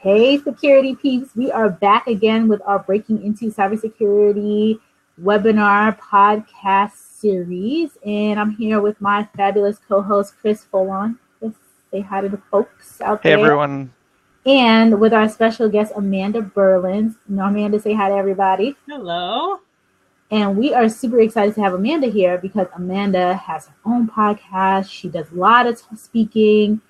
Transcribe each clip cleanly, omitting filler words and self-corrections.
Hey, security peeps. We are back again with our Breaking Into Cybersecurity webinar podcast series. And I'm here with my fabulous co-host, Chris Foulon. Just say hi to the folks out there. Hey, everyone. And with our special guest, Amanda Berlin. Amanda, say hi to everybody. Hello. And we are super excited to have Amanda here because Amanda has her own podcast. She does a lot of speaking.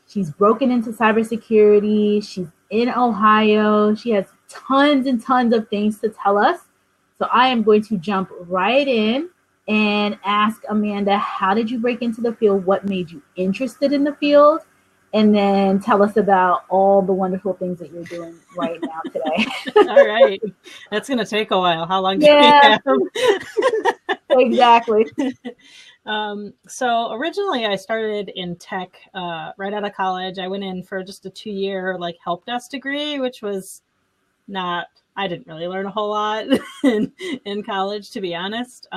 She's broken into cybersecurity. She's in Ohio. She has tons and tons of things to tell us. So I am going to jump right in and ask Amanda, how did you break into the field? What made you interested in the field? And then tell us about all the wonderful things that you're doing right now today. All right. That's going to take a while. How long do we have? Exactly. So originally I started in tech right out of college. I went in for just a 2-year help desk degree, which was I didn't really learn a whole lot in college, to be honest.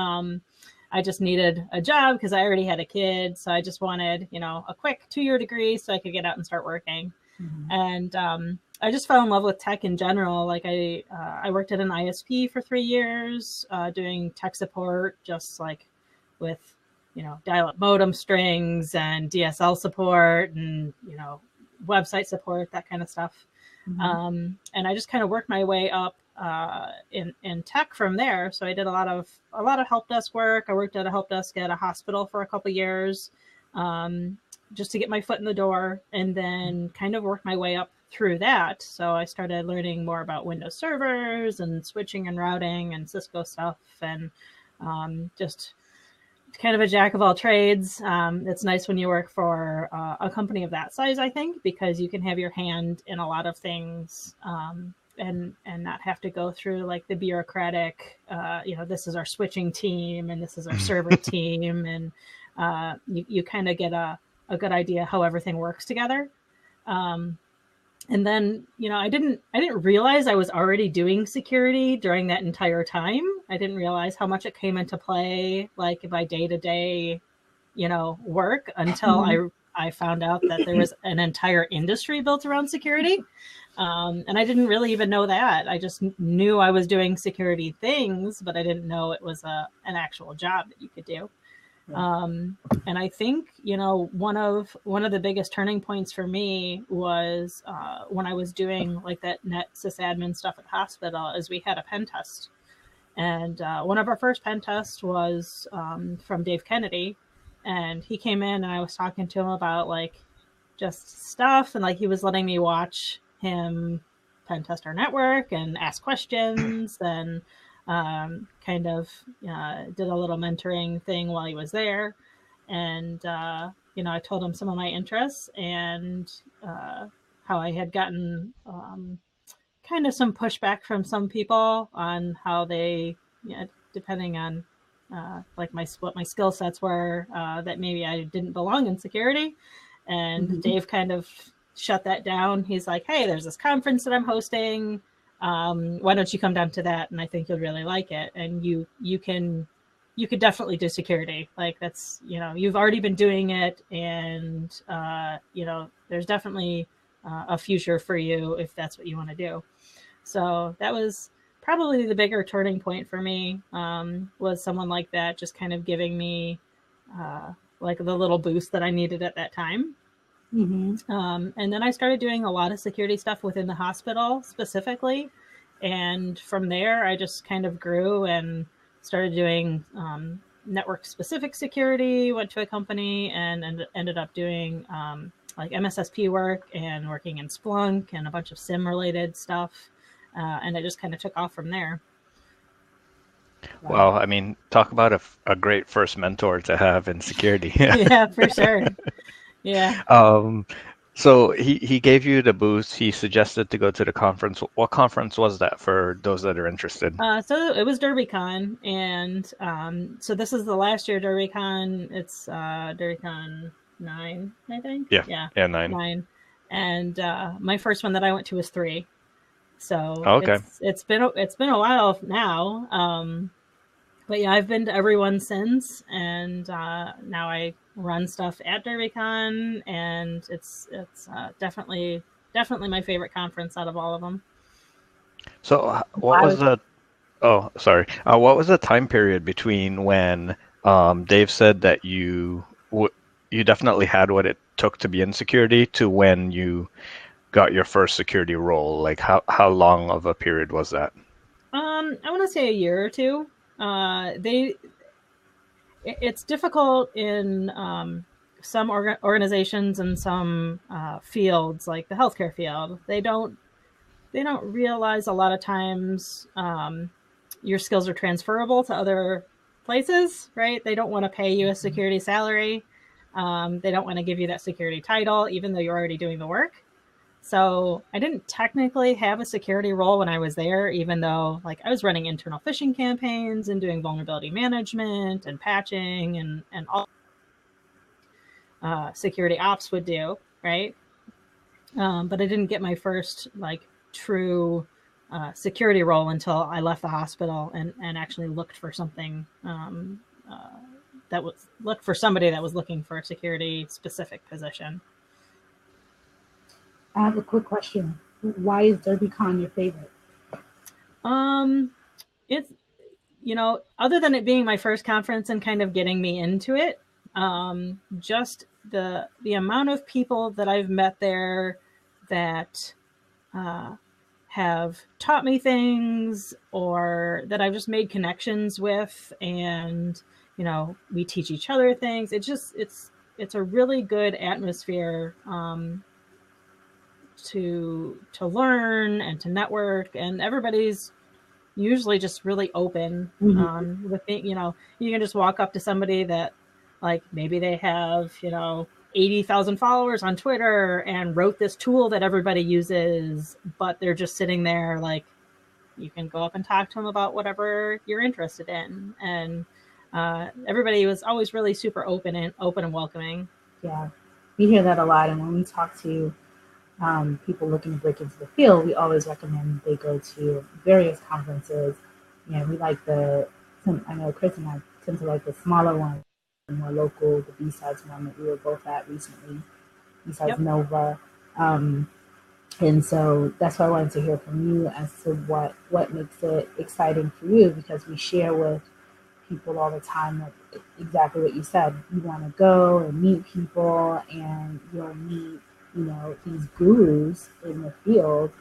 I just needed a job because I already had a kid. So I just wanted, a quick 2-year degree so I could get out and start working. Mm-hmm. And I just fell in love with tech in general. I worked at an ISP for 3 years doing tech support, just with dial-up modem strings and DSL support and, website support, that kind of stuff. Mm-hmm. And I just kind of worked my way up in tech from there. So I did a lot of help desk work. I worked at a help desk at a hospital for a couple of years just to get my foot in the door, and then kind of worked my way up through that. So I started learning more about Windows servers and switching and routing and Cisco stuff, and just kind of a jack of all trades. It's nice when you work for a company of that size, I think, because you can have your hand in a lot of things and not have to go through the bureaucratic, this is our switching team and this is our server team. And you kind of get a good idea how everything works together. And then, I didn't realize I was already doing security during that entire time. I didn't realize how much it came into play, my day-to-day, work, until I found out that there was an entire industry built around security. And I didn't really even know that. I just knew I was doing security things, but I didn't know it was an actual job that you could do. And I think, one of the biggest turning points for me was when I was doing that net sysadmin stuff at the hospital, is we had a pen test. And one of our first pen tests was from Dave Kennedy. And he came in and I was talking to him about just stuff. And he was letting me watch him pen test our network and ask questions, and kind of did a little mentoring thing while he was there. And, I told him some of my interests and how I had gotten kind of some pushback from some people on how they, depending on what my skill sets were, that maybe I didn't belong in security. And mm-hmm. Dave kind of shut that down. He's like, hey, there's this conference that I'm hosting. Why don't you come down to that? And I think you'll really like it. And you could definitely do security. That's, you've already been doing it. And, there's definitely a future for you if that's what you want to do. So that was probably the bigger turning point for me, was someone like that, just kind of giving me the little boost that I needed at that time. Mm-hmm. And then I started doing a lot of security stuff within the hospital specifically. And from there, I just kind of grew and started doing network specific security, went to a company and ended up doing MSSP work and working in Splunk and a bunch of SIM related stuff. And I just kind of took off from there. Wow. I mean, talk about a great first mentor to have in security. Yeah, for sure. Yeah. So he gave you the boost. He suggested to go to the conference. What conference was that for those that are interested? So it was DerbyCon, and so this is the last year DerbyCon. It's DerbyCon 9, I think. Yeah, 9. And my first one that I went to was 3. So okay. It's been a while now. But yeah, I've been to everyone since, and now I run stuff at DerbyCon, and it's definitely definitely my favorite conference out of all of them. So what was the what was the time period between when Dave said that you definitely had what it took to be in security to when you got your first security role? Like how long of a period was that? I want to say a year or two. It's difficult in some organizations and some fields, like the healthcare field. They don't realize a lot of times your skills are transferable to other places, right? They don't want to pay you a security salary. They don't want to give you that security title, even though you're already doing the work. So I didn't technically have a security role when I was there, even though like I was running internal phishing campaigns and doing vulnerability management and patching and all security ops would do, right? But I didn't get my first like true security role until I left the hospital and actually looked for something looked for somebody that was looking for a security specific position. I have a quick question. Why is DerbyCon your favorite? It's, other than it being my first conference and kind of getting me into it, just the amount of people that I've met there that have taught me things or that I've just made connections with, and we teach each other things. It's a really good atmosphere to learn and to network, and everybody's usually just really open. With me, you can just walk up to somebody that like maybe they have 80,000 followers on Twitter and wrote this tool that everybody uses, but they're just sitting there. Like you can go up and talk to them about whatever you're interested in, and everybody was always really super open and welcoming. Yeah, we hear that a lot, and when we talk to people looking to break into the field, we always recommend they go to various conferences. We like I know Chris and I tend to like the smaller ones, the more local, the B-Sides one that we were both at recently, B-Sides Nova. And so that's why I wanted to hear from you as to what makes it exciting for you, because we share with people all the time that exactly what you said. You want to go and meet people, and you'll meet these gurus in the field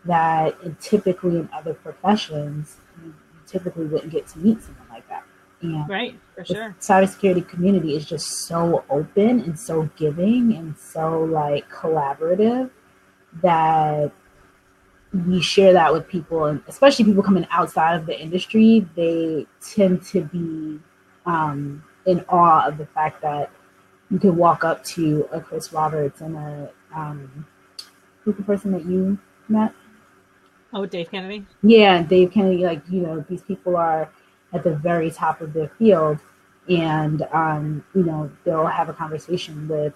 that typically in other professions you typically wouldn't get to meet someone like that. And right, for sure. The cybersecurity community is just so open and so giving and so like collaborative that we share that with people, and especially people coming outside of the industry. They tend to be in awe of the fact that you can walk up to a Chris Roberts and who's the person that you met? Oh, Dave Kennedy. Yeah, Dave Kennedy. Like, these people are at the very top of their field, and they'll have a conversation with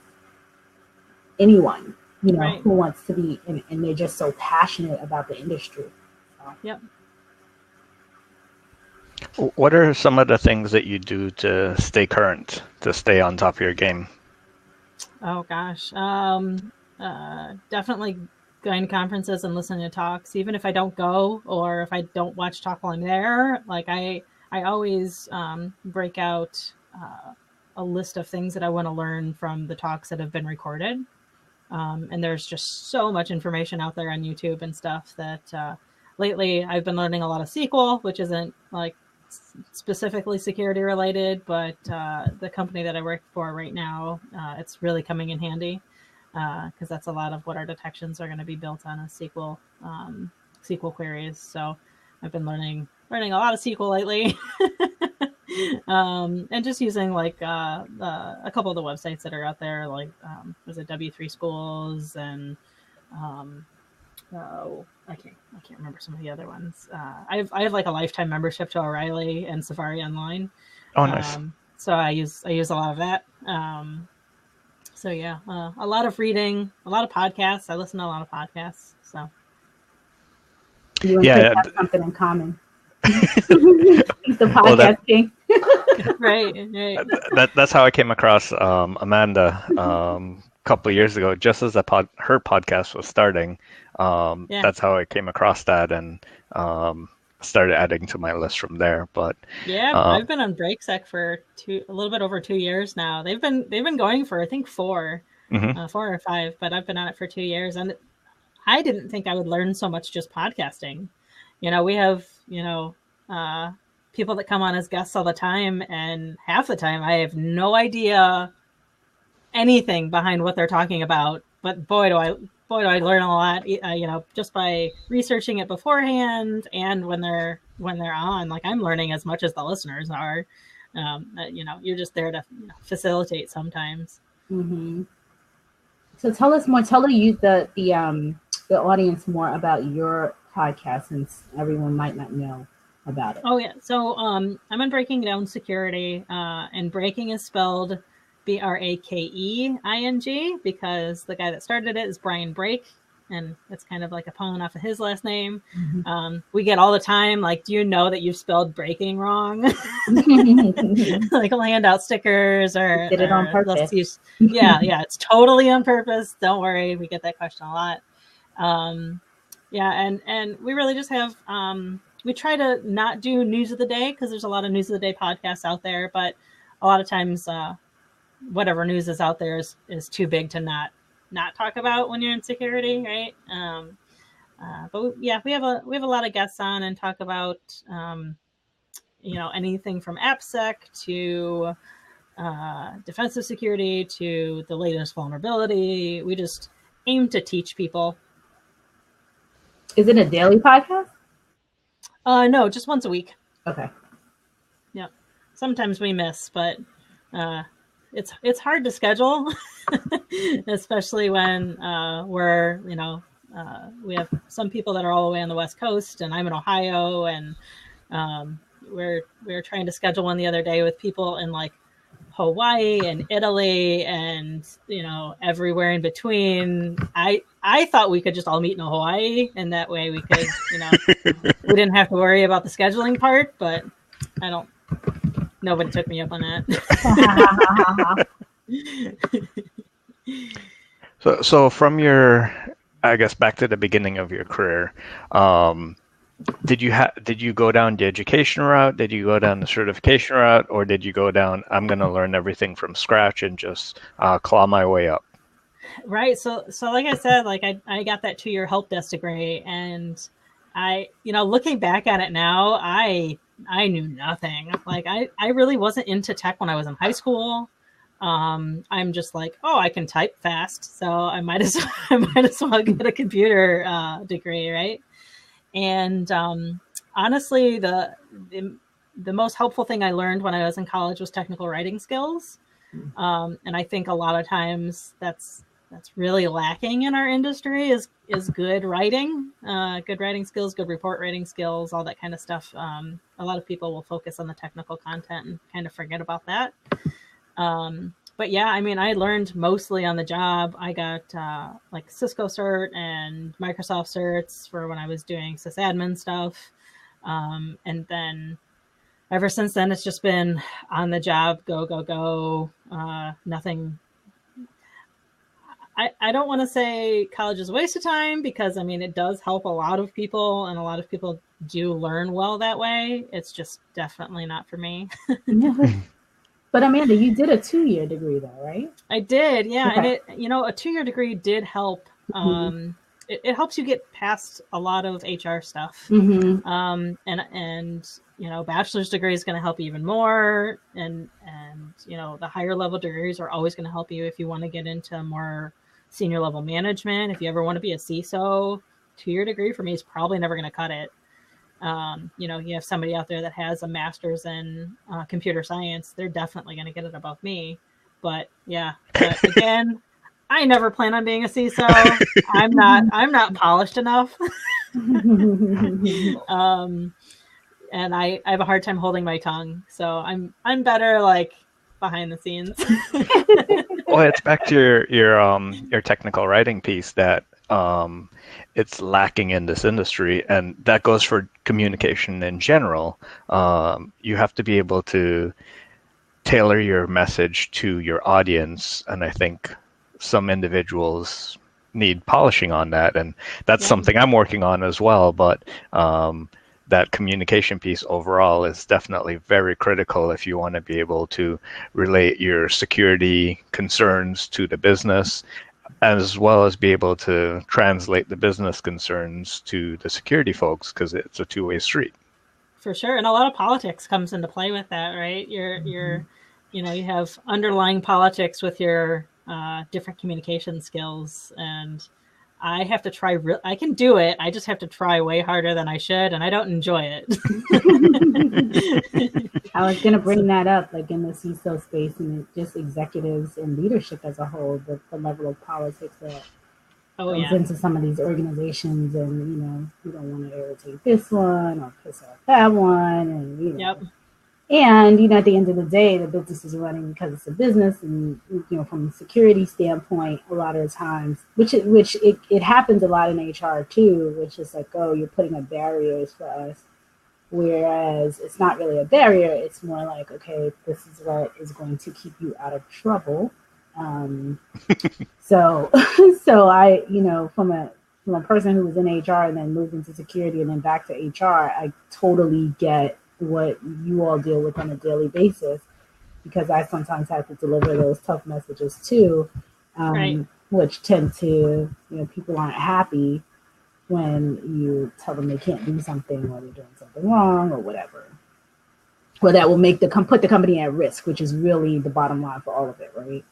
anyone, right, who wants to be, and they're just so passionate about the industry. So. Yep. What are some of the things that you do to stay current, to stay on top of your game? Oh gosh, definitely going to conferences and listening to talks, even if I don't go or if I don't watch talk while I'm there. Like I always break out a list of things that I want to learn from the talks that have been recorded. And there's just so much information out there on YouTube and stuff that lately I've been learning a lot of SQL, which isn't like specifically security related, but the company that I work for right now, it's really coming in handy because that's a lot of what our detections are going to be built on is SQL queries. So I've been learning a lot of SQL lately. And just using like a couple of the websites that are out there, like there's a W3 Schools and I can't remember some of the other ones. I have like a lifetime membership to O'Reilly and Safari Online. Oh, nice. So I use a lot of that. So yeah, a lot of reading, a lot of podcasts. I listen to a lot of podcasts. So you and Chris have something in common. He's the podcast king. Right. That's how I came across Amanda. couple of years ago, just as her podcast was starting. That's how I came across that and started adding to my list from there. But I've been on BreakSec for a little bit over 2 years now. They've been going for I think 4 or 5, but I've been on it for 2 years, and I didn't think I would learn so much just podcasting. We have people that come on as guests all the time, and half the time I have no idea anything behind what they're talking about. But boy, do I learn a lot, just by researching it beforehand, and when they're on, like, I'm learning as much as the listeners are. You're just there to facilitate sometimes. Mm-hmm. So tell us more. Tell the audience more about your podcast, since everyone might not know about it. Oh yeah. So I'm on Breaking Down Security, and breaking is spelled Brakeing, because the guy that started it is Brian Brake, and it's kind of like a pun off of his last name. Mm-hmm. We get all the time, like, do you know that you've spelled breaking wrong? Like, we'll hand out stickers or did it on purpose. Yeah, it's totally on purpose. Don't worry, we get that question a lot. And we really just have we try to not do news of the day, because there's a lot of news of the day podcasts out there, but a lot of times whatever news is out there is too big to not talk about when you're in security, right? But we have a lot of guests on and talk about anything from AppSec to defensive security to the latest vulnerability. We just aim to teach people. Is it a daily podcast? No, just once a week. Okay. Yeah. Sometimes we miss, but it's hard to schedule, especially when we have some people that are all the way on the West Coast, and I'm in Ohio, and we're trying to schedule one the other day with people in like Hawaii and Italy and everywhere in between. I thought we could just all meet in Hawaii, and that way we could we didn't have to worry about the scheduling part, but nobody took me up on that. So from your, I guess, back to the beginning of your career, did you go down the education route? Did you go down the certification route, or did you go down, I'm going to learn everything from scratch and just claw my way up? Right. So like I said, like I got that 2-year help desk degree, and I, looking back at it now, I knew nothing. Like I really wasn't into tech when I was in high school. I'm just like, I can type fast, so I might as well get a computer degree, right? And honestly, the most helpful thing I learned when I was in college was technical writing skills. And I think a lot of times that's really lacking in our industry is good writing skills, good report writing skills, all that kind of stuff. A lot of people will focus on the technical content and kind of forget about that. But yeah, I mean, I learned mostly on the job. I got like Cisco cert and Microsoft certs for when I was doing sysadmin stuff. And then ever since then, it's just been on the job, go, nothing. I don't want to say college is a waste of time, because I mean, it does help a lot of people, and a lot of people do learn well that way. It's just definitely not for me. But Amanda, you did a 2-year degree though, right? I did, yeah. Okay. And a 2-year degree did help. It helps you get past a lot of HR stuff. Mm-hmm. And bachelor's degree is going to help you even more. And the higher level degrees are always going to help you if you want to get into more senior level management. If you ever want to be a CISO, 2-year degree for me is probably never going to cut it. You have somebody out there that has a master's in computer science, they're definitely going to get it above me. But yeah, again, I never plan on being a CISO. I'm not polished enough. And I have a hard time holding my tongue. So I'm better like behind the scenes. Well, it's back to your technical writing piece that it's lacking in this industry, and that goes for communication in general. You have to be able to tailor your message to your audience, and I think some individuals need polishing on that, and that's something I'm working on as well. But that communication piece overall is definitely very critical if you want to be able to relate your security concerns to the business, as well as be able to translate the business concerns to the security folks, because it's a two-way street. For sure. And a lot of politics comes into play with that, right? You have underlying politics with your different communication skills, and I have to try. I can do it. I just have to try way harder than I should, and I don't enjoy it. I was going to bring that up, like in the CISO space and just executives and leadership as a whole, the level of politics that goes into some of these organizations, and you don't want to irritate this one or piss off that one, and and at the end of the day, the business is running because it's a business, and from a security standpoint, a lot of the times, which it happens a lot in HR too, which is like, oh, you're putting up barriers for us, whereas it's not really a barrier. It's more like, okay, this is what is going to keep you out of trouble. So I, from a person who was in HR and then moved into security and then back to HR, I totally get what you all deal with on a daily basis, because I sometimes have to deliver those tough messages too, which tend to, people aren't happy when you tell them they can't do something or they're doing something wrong or whatever. Or that will put the company at risk, which is really the bottom line for all of it, right?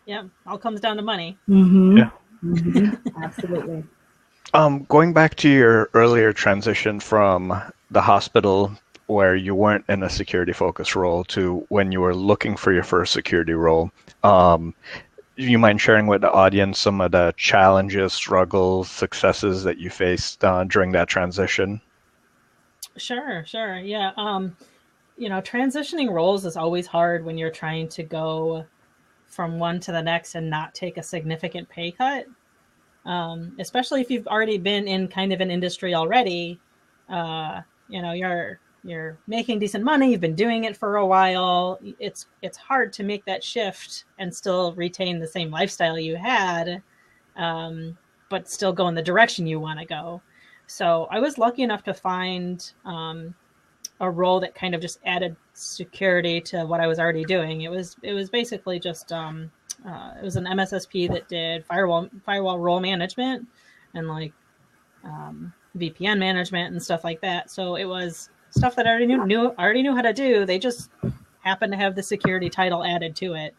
Yeah, all comes down to money. Mm-hmm. Yeah. Mm-hmm. Absolutely. Going back to your earlier transition from the hospital where you weren't in a security focused role to when you were looking for your first security role, you mind sharing with the audience some of the challenges, struggles, successes that you faced during that transition? Sure. Yeah. Transitioning roles is always hard when you're trying to go from one to the next and not take a significant pay cut. Especially if you've already been in kind of an industry already, you're making decent money, you've been doing it for a while. It's hard to make that shift and still retain the same lifestyle you had, but still go in the direction you want to go. So I was lucky enough to find a role that kind of just added security to what I was already doing. It was basically just it was an MSSP that did firewall role management and like VPN management and stuff like that. So it was stuff that I already knew how to do. They just happened to have the security title added to it.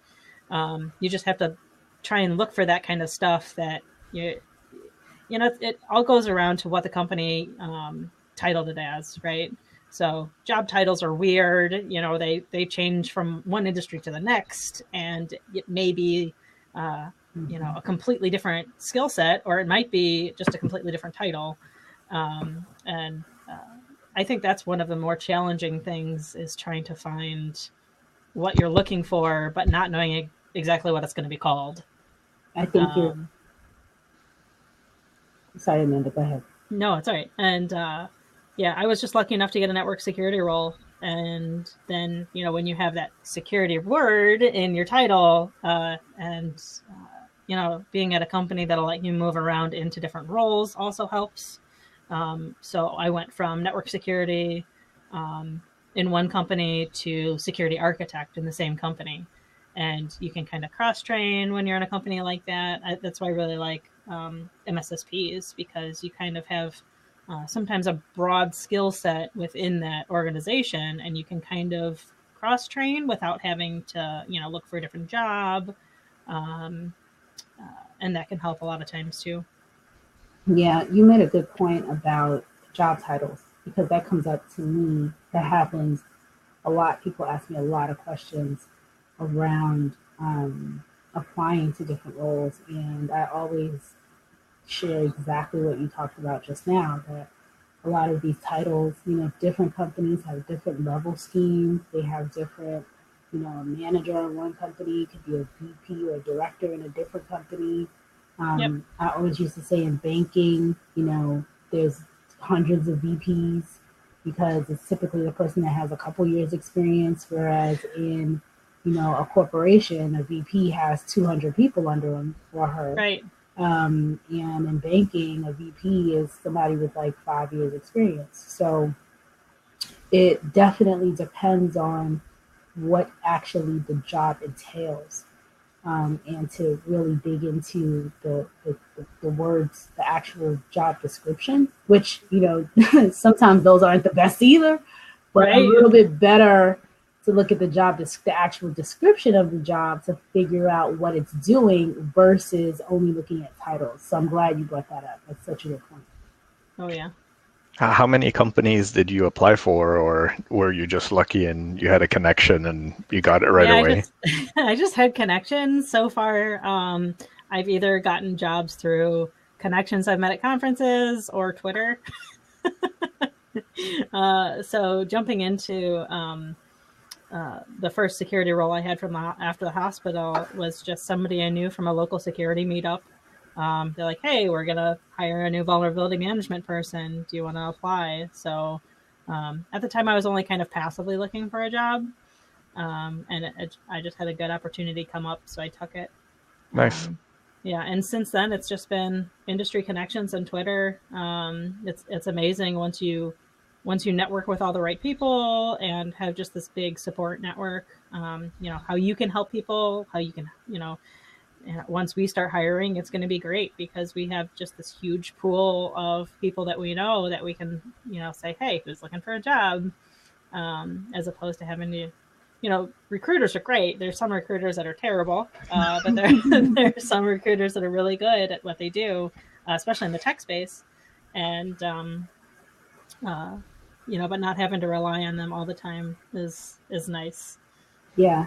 You just have to try and look for that kind of stuff that it all goes around to what the company titled it as, right? So job titles are weird. They change from one industry to the next, and it may be, a completely different skill set, or it might be just a completely different title. I think that's one of the more challenging things, is trying to find what you're looking for, but not knowing exactly what it's going to be called. I think sorry, Amanda, go ahead. No, it's all right. And I was just lucky enough to get a network security role. And then, when you have that security word in your title, being at a company that'll let you move around into different roles also helps. So I went from network security in one company to security architect in the same company. And you can kind of cross-train when you're in a company like that. That's why I really like MSSPs, because you kind of have sometimes a broad skill set within that organization, and you can kind of cross-train without having to, look for a different job. And that can help a lot of times too. Yeah, you made a good point about job titles, because that comes up to me. That happens a lot. People ask me a lot of questions around applying to different roles, and I always share exactly what you talked about just now, that a lot of these titles, different companies have different level schemes. They have different, a manager in one company could be a VP or a director in a different company. I always used to say in banking, there's hundreds of VPs, because it's typically the person that has a couple years experience, whereas in a corporation, a VP has 200 people under him or her. Right. And in banking, a VP is somebody with like 5 years experience. So it definitely depends on what actually the job entails. And to really dig into the words, the actual job description, which, sometimes those aren't the best either, but Right. a little bit better to look at the actual description of the job to figure out what it's doing versus only looking at titles. So I'm glad you brought that up. That's such a good point. Oh, yeah. How many companies did you apply for, or were you just lucky and you had a connection and you got it right away? I just had connections so far. I've either gotten jobs through connections I've met at conferences or Twitter. So jumping into the first security role I had after the hospital was just somebody I knew from a local security meetup. They're like, hey, we're going to hire a new vulnerability management person. Do you want to apply? So at the time, I was only kind of passively looking for a job. And I just had a good opportunity come up, so I took it. Nice. Yeah, and since then, it's just been industry connections on Twitter. It's amazing once you network with all the right people and have just this big support network. How you can help people, how you can, and once we start hiring, it's going to be great because we have just this huge pool of people that we know that we can, say, hey, who's looking for a job, as opposed to having to, recruiters are great. There's some recruiters that are terrible, but there's some recruiters that are really good at what they do, especially in the tech space. And, but not having to rely on them all the time is nice. Yeah.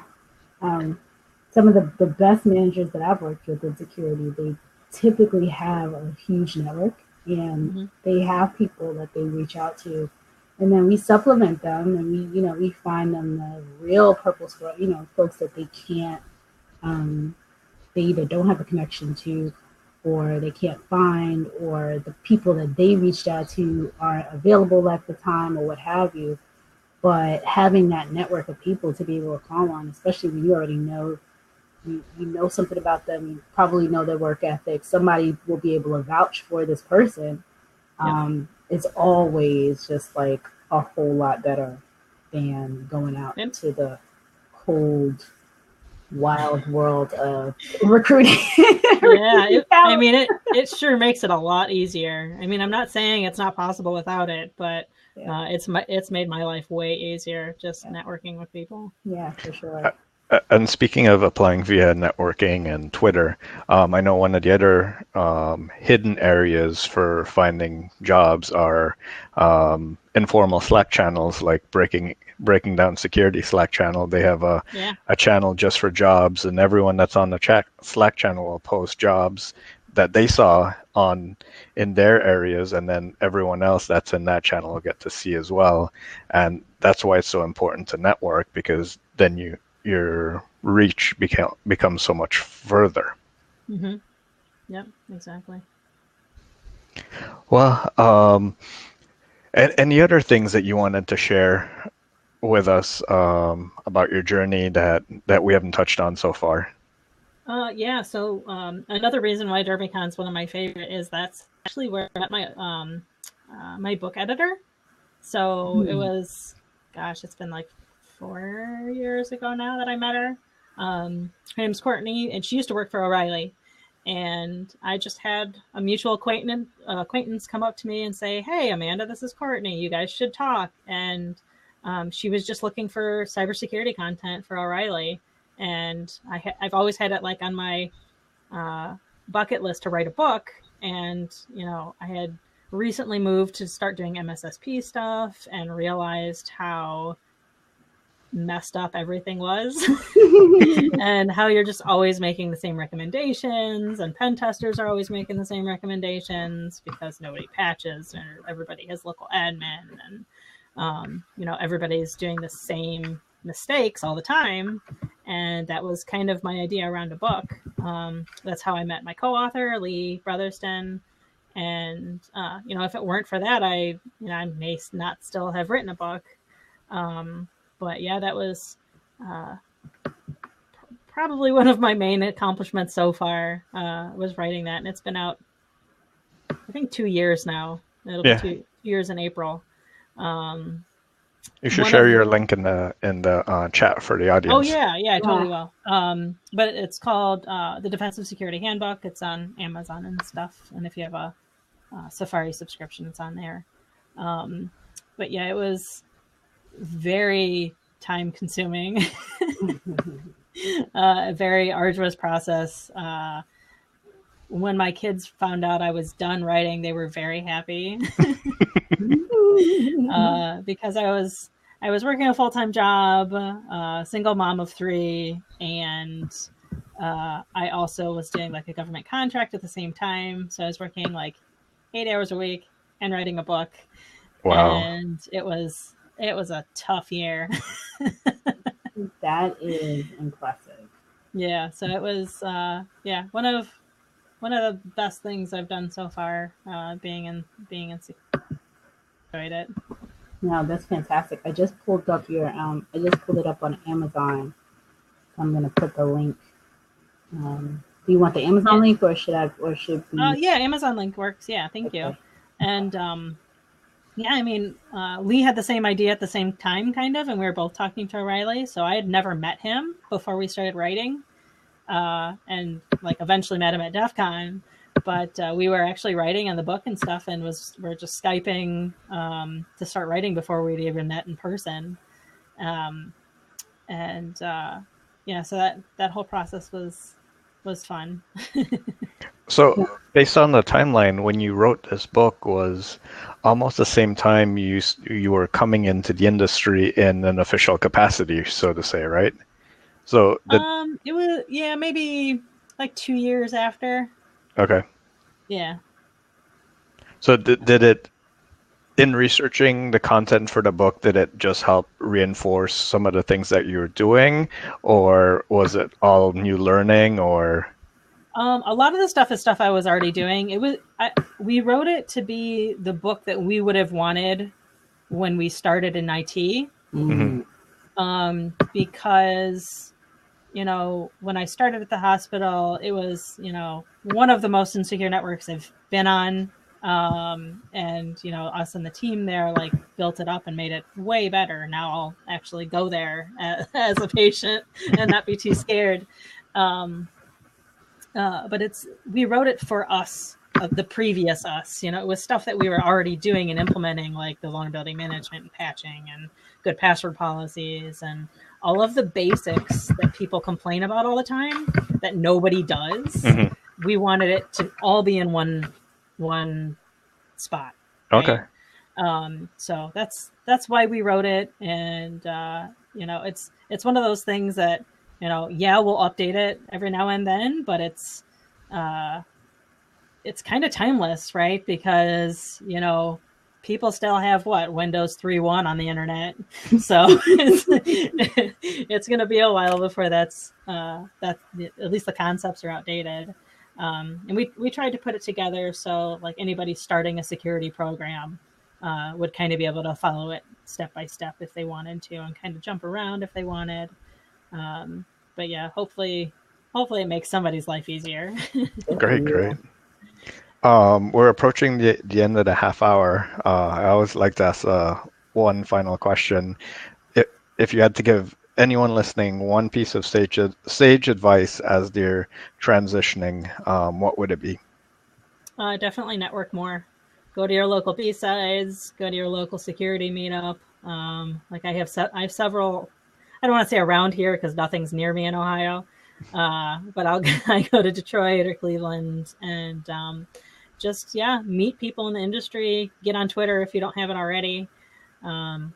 Some of the best managers that I've worked with in security, they typically have a huge network and they have people that they reach out to. And then we supplement them and we find them the real purpose for, folks that they can't, they either don't have a connection to or they can't find, or the people that they reached out to aren't available at the time or what have you. But having that network of people to be able to call on, especially when you already know, you know something about them, you probably know their work ethic, somebody will be able to vouch for this person. It's always just like a whole lot better than going out into the cold, wild world of recruiting. It sure makes it a lot easier. I mean, I'm not saying it's not possible without it, but it's made my life way easier just networking with people. Yeah, for sure. And speaking of applying via networking and Twitter, I know one of the other hidden areas for finding jobs are informal Slack channels, like Breaking Down Security Slack channel. They have a channel just for jobs, and everyone that's on the Slack channel will post jobs that they saw in their areas, and then everyone else that's in that channel will get to see as well. And that's why it's so important to network, because then your reach becomes so much further. Mm-hmm. Yep, exactly. Well, and any other things that you wanted to share with us about your journey that we haven't touched on so far? So another reason why DerbyCon is one of my favorite is that's actually where I met my my book editor. So it was, it's been like 4 years ago now that I met her. Her name's Courtney, and she used to work for O'Reilly. And I just had a mutual acquaintance come up to me and say, hey, Amanda, this is Courtney. You guys should talk. And she was just looking for cybersecurity content for O'Reilly. And I've always had it like on my bucket list to write a book. And, I had recently moved to start doing MSSP stuff and realized how messed up everything was and how you're just always making the same recommendations, and pen testers are always making the same recommendations because nobody patches or everybody has local admin, and everybody's doing the same mistakes all the time. And that was kind of my idea around a book. That's how I met my co-author, Lee Brotherston. And if it weren't for that, I may not still have written a book. But yeah, that was probably one of my main accomplishments so far, was writing that. And it's been out, I think, 2 years now. It'll be 2 years in April. You should share your link in the chat for the audience. Oh yeah, I totally will. But it's called the Defensive Security Handbook. It's on Amazon and stuff. And if you have a Safari subscription, it's on there. But yeah, it was very time consuming, a very arduous process. When my kids found out I was done writing, they were very happy because I was working a full-time job, single mom of 3, and I also was doing like a government contract at the same time. So I was working like 8 hours a week and writing a book. Wow. And it was a tough year. That is impressive. Yeah. So it was, one of the best things I've done so far, being in security. Enjoyed it. No, that's fantastic. I just pulled up it up on Amazon. So I'm going to put the link. Do you want the Amazon link or should we? Yeah, Amazon link works. Yeah. Thank you. And, I mean, Lee had the same idea at the same time, kind of, and we were both talking to O'Reilly. So I had never met him before we started writing, and like eventually met him at DEF CON. But we were actually writing on the book and stuff, and we're just Skyping to start writing before we'd even met in person. So that whole process was fun. So based on the timeline, when you wrote this book was almost the same time you were coming into the industry in an official capacity, so to say, right? So it was maybe like 2 years after. Okay. Yeah. So did it, in researching the content for the book, did it just help reinforce some of the things that you were doing, or was it all new learning, or? A lot of the stuff is stuff I was already doing. We wrote it to be the book that we would have wanted when we started in IT. Mm-hmm. Because, when I started at the hospital, it was, one of the most insecure networks I've been on. And, us and the team there, like, built it up and made it way better. Now I'll actually go there as a patient and not be too scared. But we wrote it for us, the previous us. It was stuff that we were already doing and implementing, like the vulnerability management and patching and good password policies and all of the basics that people complain about all the time that nobody does. Mm-hmm. We wanted it to all be in one spot. Okay. Right? So that's why we wrote it, and it's one of those things that. We'll update it every now and then, but it's kind of timeless, right? Because, people still have Windows 3.1 on the internet. So it's going to be a while before that's at least the concepts are outdated. And we tried to put it together so like anybody starting a security program would kind of be able to follow it step by step if they wanted to, and kind of jump around if they wanted. But yeah, hopefully it makes somebody's life easier. Great. We're approaching the end of the half hour. I always like to ask one final question. If you had to give anyone listening one piece of sage advice as they're transitioning, what would it be? Definitely network more. Go to your local B-sides. Go to your local security meetup. Like I have several. I don't want to say around here because nothing's near me in Ohio, but I go to Detroit or Cleveland and just meet people in the industry. Get on Twitter if you don't have it already.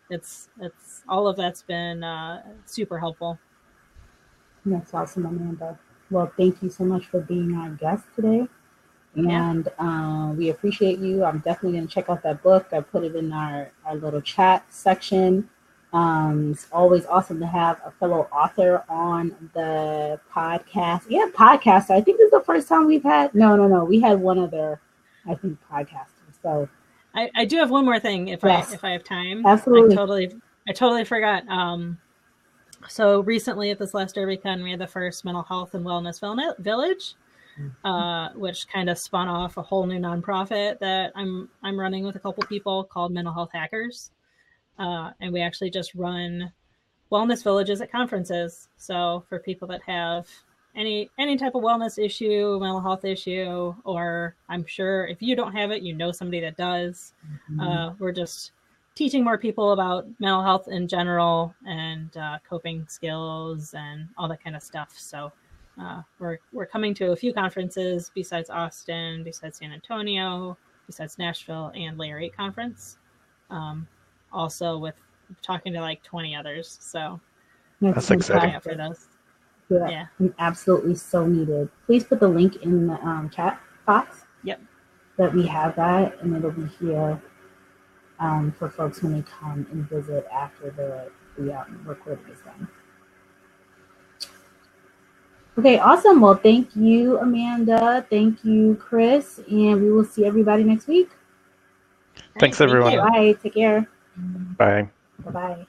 It's all of that's been super helpful. That's awesome, Amanda. Well, thank you so much for being our guest today, and we appreciate you. I'm definitely going to check out that book. I put it in our little chat section. It's always awesome to have a fellow author on the podcast. Yeah, podcaster. I think this is the first time we've had. No. We had one other, I think, podcaster. So I do have one more thing if I have time. Absolutely. I totally forgot. So recently at this last DerbyCon, we had the first mental health and wellness village, which kind of spun off a whole new nonprofit that I'm running with a couple people called Mental Health Hackers. And we actually just run wellness villages at conferences. So for people that have any type of wellness issue, mental health issue, or I'm sure if you don't have it, you know somebody that does. We're just teaching more people about mental health in general and coping skills and all that kind of stuff. So we're coming to a few conferences besides Austin, besides San Antonio, besides Nashville, and Layer 8 conference. Also with talking to like 20 others. So that's exciting. For those. Yeah, absolutely so needed. Please put the link in the chat box. Yep. That we have that, and it'll be here for folks when they come and visit after the recording is done. Okay, awesome. Well, thank you, Amanda. Thank you, Chris, and we will see everybody next week. Thanks, everyone. Bye. Take care. Bye. Bye-bye.